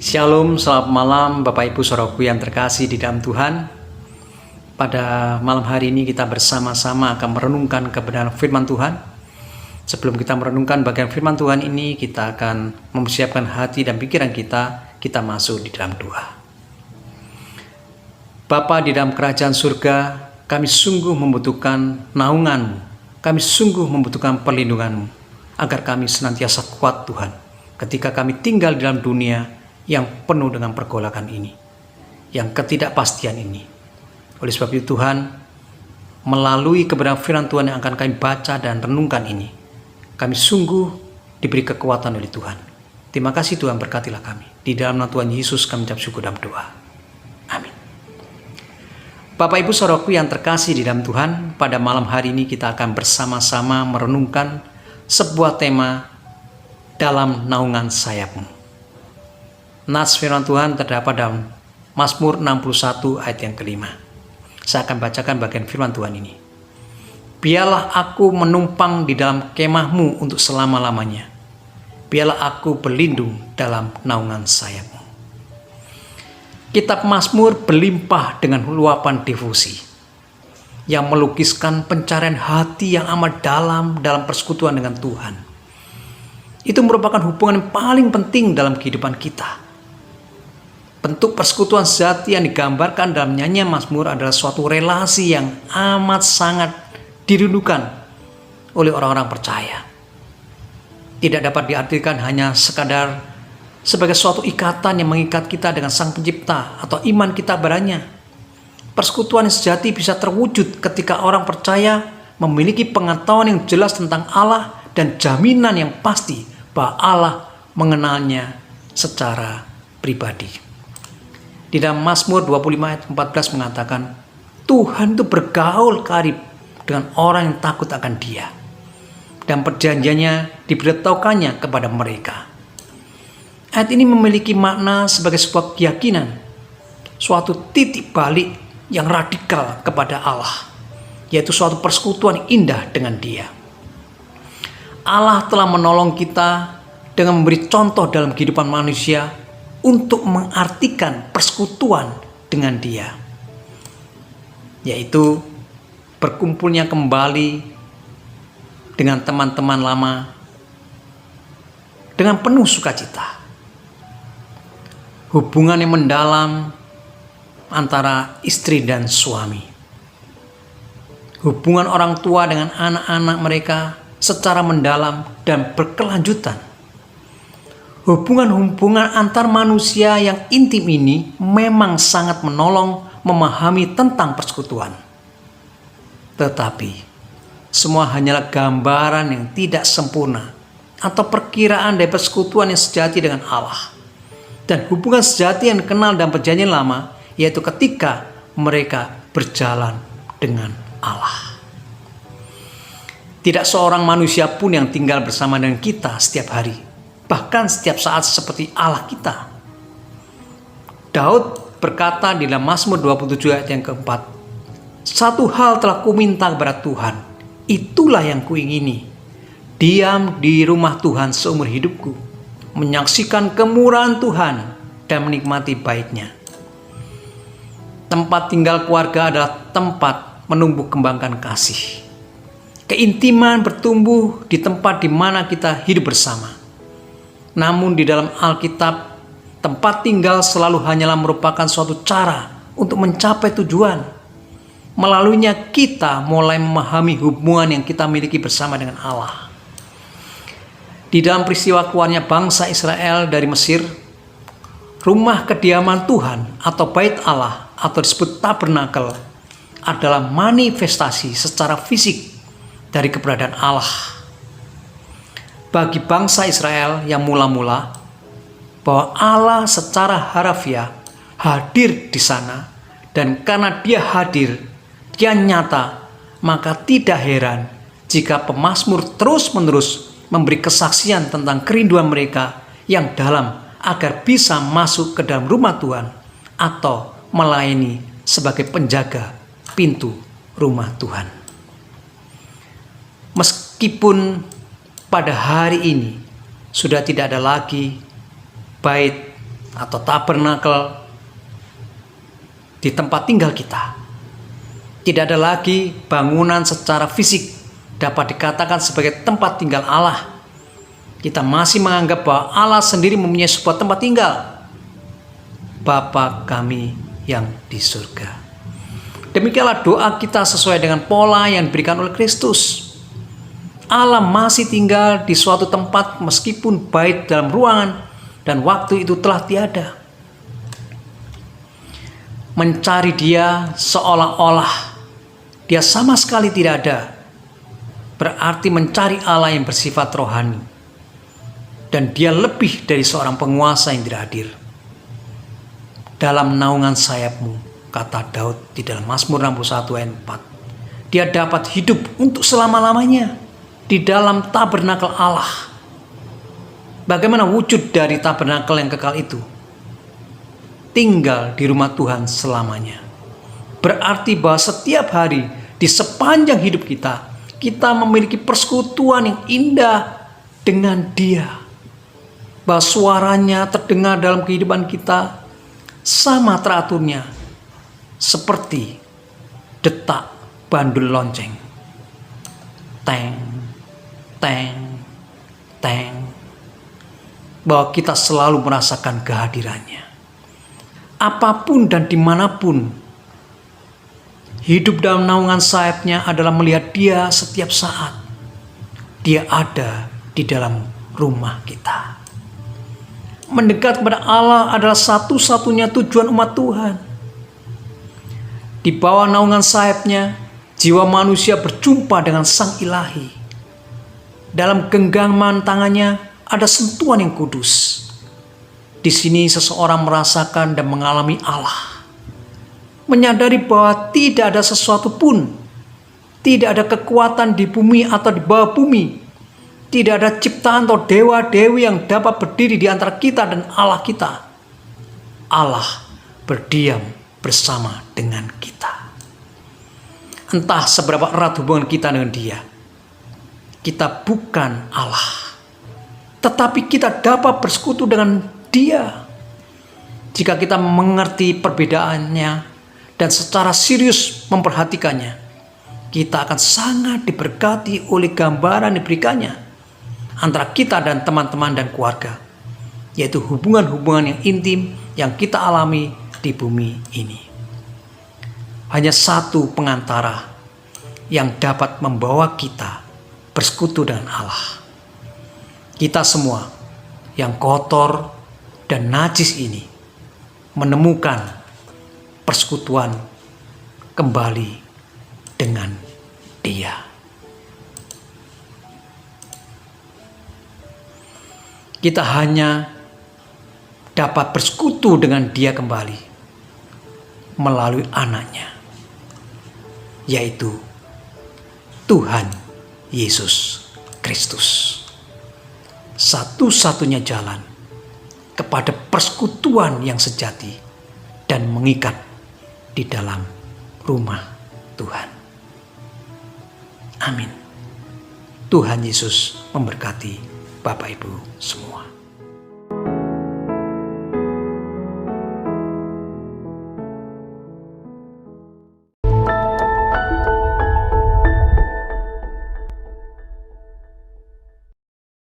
Shalom, selamat malam Bapak Ibu Saudaraku yang terkasih di dalam Tuhan. Pada malam hari ini kita bersama-sama akan merenungkan kebenaran firman Tuhan. Sebelum kita merenungkan bagian firman Tuhan ini, kita akan mempersiapkan hati dan pikiran kita masuk di dalam doa. Bapa di dalam kerajaan surga, kami sungguh membutuhkan naungan-Mu. Kami sungguh membutuhkan perlindungan-Mu, agar kami senantiasa kuat Tuhan, ketika kami tinggal di dalam dunia yang penuh dengan pergolakan ini, yang ketidakpastian ini. Oleh sebab itu Tuhan, melalui kebenaran firman Tuhan yang akan kami baca dan renungkan ini, kami sungguh diberi kekuatan oleh Tuhan. Terima kasih Tuhan, berkatilah kami. Di dalam nama Tuhan Yesus kami ucap syukur dalam doa. Amin. Bapak Ibu Saudaraku yang terkasih di dalam Tuhan, pada malam hari ini kita akan bersama-sama merenungkan sebuah tema dalam naungan sayap-Mu. Nas firman Tuhan terdapat dalam Mazmur 61 ayat yang kelima. Saya akan bacakan bagian firman Tuhan ini. Biarlah aku menumpang di dalam kemah-Mu untuk selama-lamanya. Biarlah aku berlindung dalam naungan sayap-Mu. Kitab Mazmur berlimpah dengan luapan devosi yang melukiskan pencarian hati yang amat dalam persekutuan dengan Tuhan. Itu merupakan hubungan yang paling penting dalam kehidupan kita. Bentuk persekutuan sejati yang digambarkan dalam nyanyian Mazmur adalah suatu relasi yang amat sangat dirindukan oleh orang-orang percaya. Tidak dapat diartikan hanya sekadar sebagai suatu ikatan yang mengikat kita dengan Sang Pencipta atau iman kita padanya. Persekutuan yang sejati bisa terwujud ketika orang percaya memiliki pengetahuan yang jelas tentang Allah dan jaminan yang pasti bahwa Allah mengenalnya secara pribadi. Di dalam Mazmur 25 ayat 14 mengatakan, Tuhan itu bergaul karib dengan orang yang takut akan Dia, dan perjanjiannya diberitahukannya kepada mereka. Ayat ini memiliki makna sebagai sebuah keyakinan, suatu titik balik yang radikal kepada Allah, yaitu suatu persekutuan yang indah dengan Dia. Allah telah menolong kita dengan memberi contoh dalam kehidupan manusia untuk mengartikan persekutuan dengan Dia, yaitu berkumpulnya kembali dengan teman-teman lama dengan penuh sukacita. Hubungan yang mendalam antara istri dan suami, hubungan orang tua dengan anak-anak mereka secara mendalam dan berkelanjutan. Hubungan-hubungan antar manusia yang intim ini memang sangat menolong memahami tentang persekutuan. Tetapi semua hanyalah gambaran yang tidak sempurna atau perkiraan dari persekutuan yang sejati dengan Allah. Dan hubungan sejati yang dikenal dalam perjanjian lama, yaitu ketika mereka berjalan dengan Allah. Tidak seorang manusia pun yang tinggal bersama dengan kita setiap hari, bahkan setiap saat seperti Allah kita. Daud berkata di dalam Mazmur 27 ayat yang keempat, satu hal telah kuminta kepada Tuhan, itulah yang kuingini, diam di rumah Tuhan seumur hidupku, menyaksikan kemurahan Tuhan dan menikmati baiknya. Tempat tinggal keluarga adalah tempat menumbuh kembangkan kasih. Keintiman bertumbuh di tempat di mana kita hidup bersama. Namun di dalam Alkitab, tempat tinggal selalu hanyalah merupakan suatu cara untuk mencapai tujuan. Melaluinya kita mulai memahami hubungan yang kita miliki bersama dengan Allah. Di dalam peristiwa keluarnya bangsa Israel dari Mesir, rumah kediaman Tuhan atau bait Allah atau disebut tabernakel adalah manifestasi secara fisik dari keberadaan Allah. Bagi bangsa Israel yang mula-mula, bahwa Allah secara harafiah hadir di sana, dan karena Dia hadir, Dia nyata, maka tidak heran jika pemazmur terus-menerus memberi kesaksian tentang kerinduan mereka yang dalam agar bisa masuk ke dalam rumah Tuhan atau melayani sebagai penjaga pintu rumah Tuhan. Meskipun pada hari ini sudah tidak ada lagi bait atau tabernakel di tempat tinggal kita. Tidak ada lagi bangunan secara fisik dapat dikatakan sebagai tempat tinggal Allah. Kita masih menganggap bahwa Allah sendiri mempunyai sebuah tempat tinggal. Bapa kami yang di surga. Demikianlah doa kita sesuai dengan pola yang diberikan oleh Kristus. Allah masih tinggal di suatu tempat meskipun bait dalam ruangan dan waktu itu telah tiada. Mencari Dia seolah-olah Dia sama sekali tidak ada, berarti mencari Allah yang bersifat rohani. Dan Dia lebih dari seorang penguasa yang tidak hadir. Dalam naungan sayapmu, kata Daud di dalam Mazmur 61 ayat 4, dia dapat hidup untuk selama-lamanya di dalam tabernakel Allah. Bagaimana wujud dari tabernakel yang kekal itu? Tinggal di rumah Tuhan selamanya. Berarti bahwa setiap hari di sepanjang hidup kita, kita memiliki persekutuan yang indah dengan Dia. Bahwa suaranya terdengar dalam kehidupan kita sama teraturnya seperti detak bandul lonceng. Teng, teng, teng. Bahwa kita selalu merasakan kehadirannya. Apapun dan dimanapun, hidup dalam naungan sayapnya adalah melihat Dia setiap saat. Dia ada di dalam rumah kita. Mendekat kepada Allah adalah satu-satunya tujuan umat Tuhan. Di bawah naungan sayapnya, jiwa manusia berjumpa dengan Sang Ilahi. Dalam genggaman tangannya ada sentuhan yang kudus. Di sini seseorang merasakan dan mengalami Allah. Menyadari bahwa tidak ada sesuatu pun, tidak ada kekuatan di bumi atau di bawah bumi, tidak ada ciptaan atau dewa-dewi yang dapat berdiri di antara kita dan Allah kita. Allah berdiam bersama dengan kita. Entah seberapa erat hubungan kita dengan Dia, kita bukan Allah, tetapi kita dapat bersekutu dengan Dia. Jika kita mengerti perbedaannya dan secara serius memperhatikannya, kita akan sangat diberkati oleh gambaran diberikannya antara kita dan teman-teman dan keluarga, yaitu hubungan-hubungan yang intim yang kita alami di bumi ini. Hanya satu pengantara yang dapat membawa kita bersekutu dengan Allah. Kita semua yang kotor dan najis ini menemukan persekutuan kembali dengan Dia. Kita hanya dapat bersekutu dengan Dia kembali melalui Anaknya, yaitu Tuhan Yesus Kristus. Satu-satunya jalan kepada persekutuan yang sejati dan mengikat di dalam rumah Tuhan. Amin. Tuhan Yesus memberkati Bapak Ibu semua.